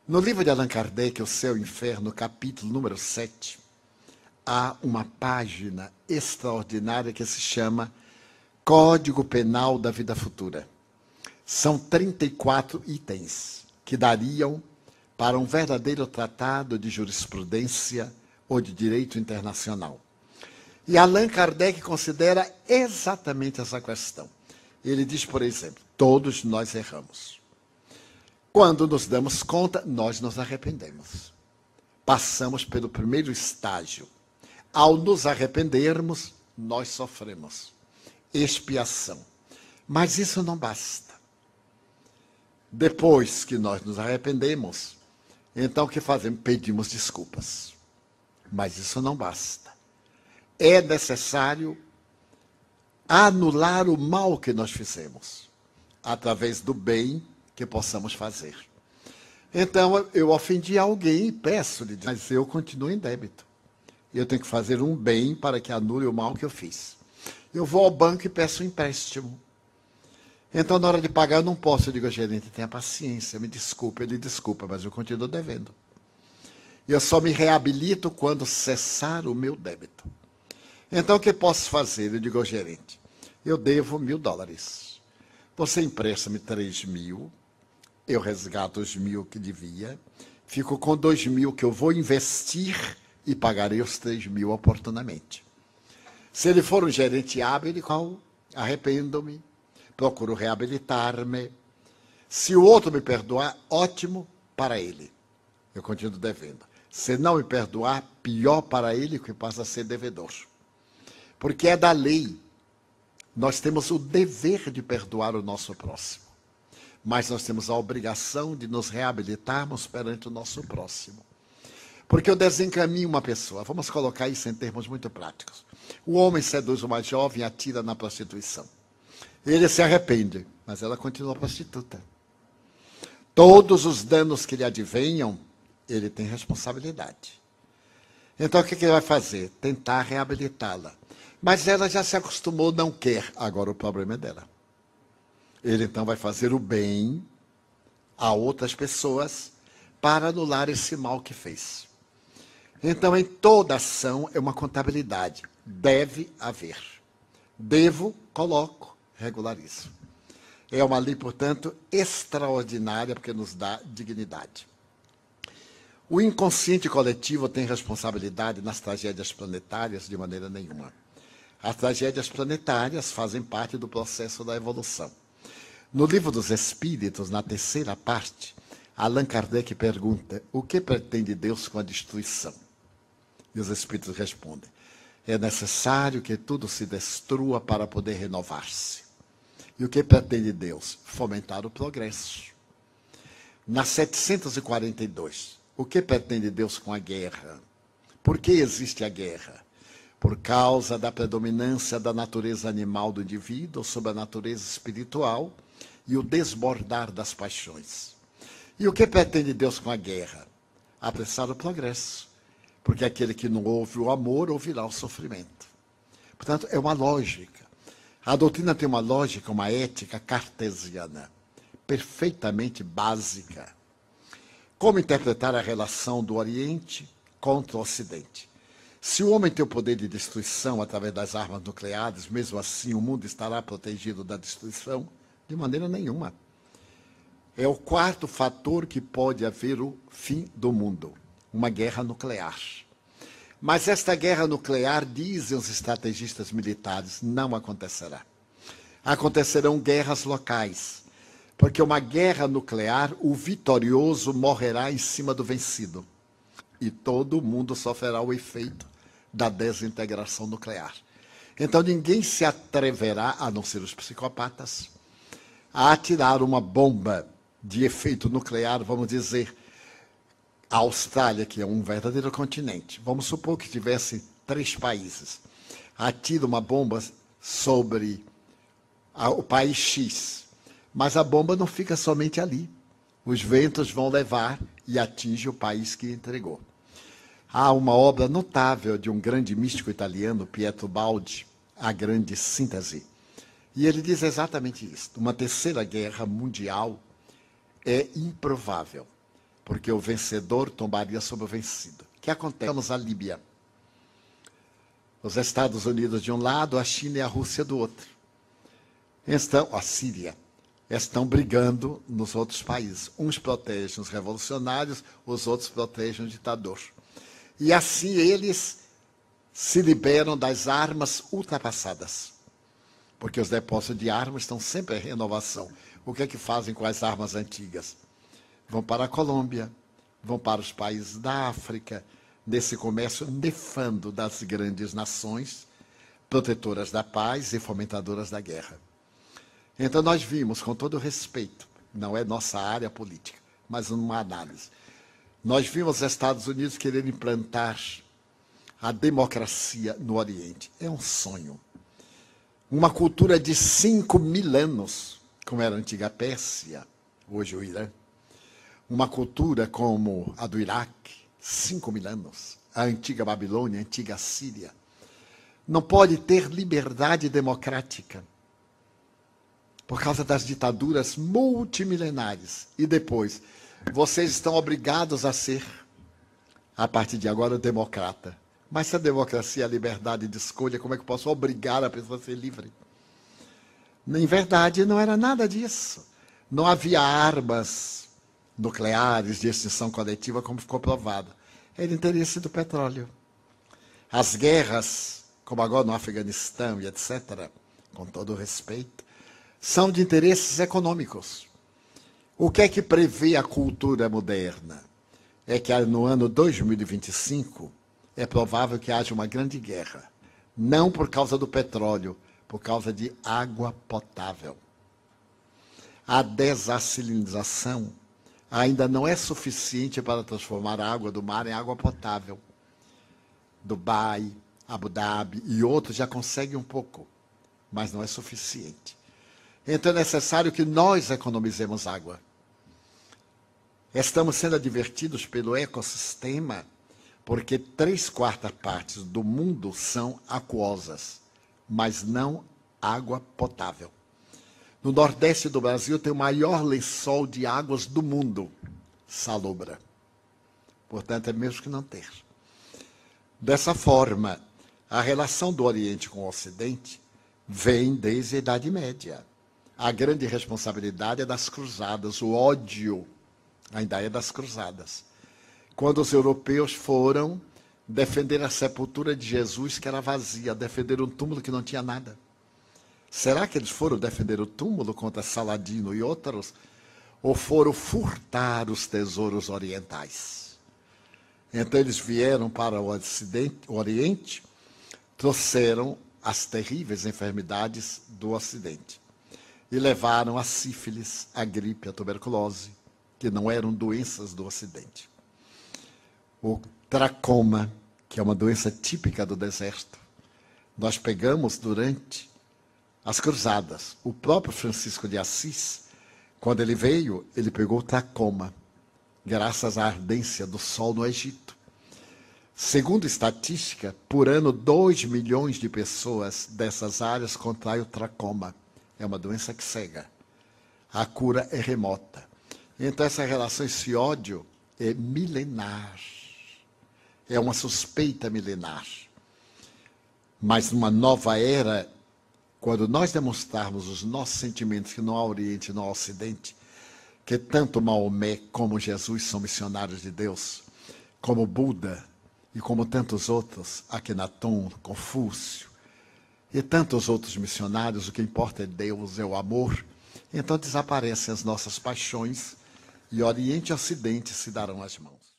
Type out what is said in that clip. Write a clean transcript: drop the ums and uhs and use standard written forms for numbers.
No livro de Allan Kardec, O Céu e o Inferno, capítulo número 7, há uma página extraordinária que se chama Código Penal da Vida Futura. São 34 itens que dariam para um verdadeiro tratado de jurisprudência ou de direito internacional. E Allan Kardec considera exatamente essa questão. Ele diz, por exemplo, todos nós erramos. Quando nos damos conta, nós nos arrependemos. Passamos pelo primeiro estágio. Ao nos arrependermos, nós sofremos expiação. Mas isso não basta. Depois que nós nos arrependemos, então o que fazemos? Pedimos desculpas. Mas isso não basta. É necessário anular o mal que nós fizemos, através do bem que possamos fazer. Então, eu ofendi alguém e peço-lhe, mas eu continuo em débito. Eu tenho que fazer um bem para que anule o mal que eu fiz. Eu vou ao banco e peço um empréstimo. Então, na hora de pagar, eu não posso. Eu digo, gerente, tenha paciência, me desculpe. Ele desculpa, mas eu continuo devendo. E eu só me reabilito quando cessar o meu débito. Então, o que posso fazer? Eu digo ao gerente, eu devo $1.000. Você empresta-me 3.000, eu resgato os 1.000 que devia, fico com 2.000 que eu vou investir e pagarei os 3.000 oportunamente. Se ele for um gerente hábil, ele fala, arrependo-me, procuro reabilitar-me. Se o outro me perdoar, ótimo para ele. Eu continuo devendo. Se não me perdoar, pior para ele, que passa a ser devedor. Porque é da lei. Nós temos o dever de perdoar o nosso próximo. Mas nós temos a obrigação de nos reabilitarmos perante o nosso próximo. Porque eu desencaminho uma pessoa. Vamos colocar isso em termos muito práticos. O homem seduz uma jovem e atira na prostituição. Ele se arrepende, mas ela continua prostituta. Todos os danos que lhe advenham, ele tem responsabilidade. Então, o que ele vai fazer? Tentar reabilitá-la. Mas ela já se acostumou, não quer. Agora o problema é dela. Ele, então, vai fazer o bem a outras pessoas para anular esse mal que fez. Então, em toda ação, é uma contabilidade. Deve haver. Devo, coloco, regularizo. É uma lei, portanto, extraordinária, porque nos dá dignidade. O inconsciente coletivo tem responsabilidade nas tragédias planetárias de maneira nenhuma. As tragédias planetárias fazem parte do processo da evolução. No Livro dos Espíritos, na terceira parte, Allan Kardec pergunta, o que pretende Deus com a destruição? E os Espíritos respondem, é necessário que tudo se destrua para poder renovar-se. E o que pretende Deus? Fomentar o progresso. Na 742, o que pretende Deus com a guerra? Por que existe a guerra? Por causa da predominância da natureza animal do indivíduo sobre a natureza espiritual e o desbordar das paixões. E o que pretende Deus com a guerra? Apressar o progresso, porque aquele que não ouve o amor ouvirá o sofrimento. Portanto, é uma lógica. A doutrina tem uma lógica, uma ética cartesiana, perfeitamente básica. Como interpretar a relação do Oriente contra o Ocidente? Se o homem tem o poder de destruição através das armas nucleares, mesmo assim o mundo estará protegido da destruição? De maneira nenhuma. É o quarto fator que pode haver o fim do mundo, uma guerra nuclear. Mas esta guerra nuclear, dizem os estrategistas militares, não acontecerá. Acontecerão guerras locais, porque uma guerra nuclear, o vitorioso morrerá em cima do vencido. E todo mundo sofrerá o efeito da desintegração nuclear. Então ninguém se atreverá, a não ser os psicopatas, a atirar uma bomba de efeito nuclear, vamos dizer, a Austrália, que é um verdadeiro continente. Vamos supor que tivesse 3 países. Atira uma bomba sobre o país X. Mas a bomba não fica somente ali. Os ventos vão levar e atinge o país que entregou. Há uma obra notável de um grande místico italiano, Pietro Baldi, A Grande Síntese. E ele diz exatamente isso. Uma terceira guerra mundial é improvável. porque o vencedor tombaria sobre o vencido. O que acontece? Vamos à Líbia. Os Estados Unidos de um lado, a China e a Rússia do outro. A Síria. Estão brigando nos outros países. Uns protegem os revolucionários, os outros protegem o ditador. E assim eles se liberam das armas ultrapassadas. Porque os depósitos de armas estão sempre em renovação. O que é que fazem com as armas antigas? Vão para a Colômbia, vão para os países da África, nesse comércio nefando das grandes nações, protetoras da paz e fomentadoras da guerra. Então nós vimos, com todo respeito, não é nossa área política, mas uma análise, nós vimos os Estados Unidos querer implantar a democracia no Oriente. É um sonho. Uma cultura de 5.000 anos, como era a antiga Pérsia, hoje o Irã. Uma cultura como a do Iraque, 5.000 anos. A antiga Babilônia, a antiga Síria. Não pode ter liberdade democrática por causa das ditaduras multimilenares. E depois, vocês estão obrigados a ser, a partir de agora, democrata. Mas se a democracia é a liberdade de escolha, como é que eu posso obrigar a pessoa a ser livre? Em verdade, não era nada disso. Não havia armas nucleares de extinção coletiva, como ficou provado. Era interesse do petróleo. As guerras, como agora no Afeganistão e etc., com todo o respeito, são de interesses econômicos. O que é que prevê a cultura moderna? É que no ano 2025 é provável que haja uma grande guerra. Não por causa do petróleo, por causa de água potável. A dessalinização ainda não é suficiente para transformar a água do mar em água potável. Dubai, Abu Dhabi e outros já conseguem um pouco, mas não é suficiente. Então é necessário que nós economizemos água. Estamos sendo advertidos pelo ecossistema, porque 3/4 partes do mundo são aquosas, mas não água potável. No nordeste do Brasil tem o maior lençol de águas do mundo, salobra. Portanto, é mesmo que não ter. Dessa forma, a relação do Oriente com o Ocidente vem desde a Idade Média. A grande responsabilidade é das cruzadas, o ódio ainda é das cruzadas. Quando os europeus foram defender a sepultura de Jesus, que era vazia, defender um túmulo que não tinha nada. Será que eles foram defender o túmulo contra Saladino e outros? Ou foram furtar os tesouros orientais? Então eles vieram para o Oriente, trouxeram as terríveis enfermidades do Ocidente. E levaram a sífilis, a gripe, a tuberculose, que não eram doenças do Ocidente. O tracoma, que é uma doença típica do deserto, nós pegamos durante as cruzadas. O próprio Francisco de Assis, quando ele veio, ele pegou o tracoma, graças à ardência do sol no Egito. Segundo estatística, por ano, 2 milhões de pessoas dessas áreas contraem o tracoma. É uma doença que cega. A cura é remota. Então, essa relação, esse ódio, é milenar. É uma suspeita milenar. Mas numa nova era, quando nós demonstrarmos os nossos sentimentos, que não há Oriente, não há Ocidente, que tanto Maomé como Jesus são missionários de Deus, como Buda e como tantos outros, Akhenaton, Confúcio, e tantos outros missionários, o que importa é Deus, é o amor. Então desaparecem as nossas paixões e Oriente e Ocidente se darão as mãos.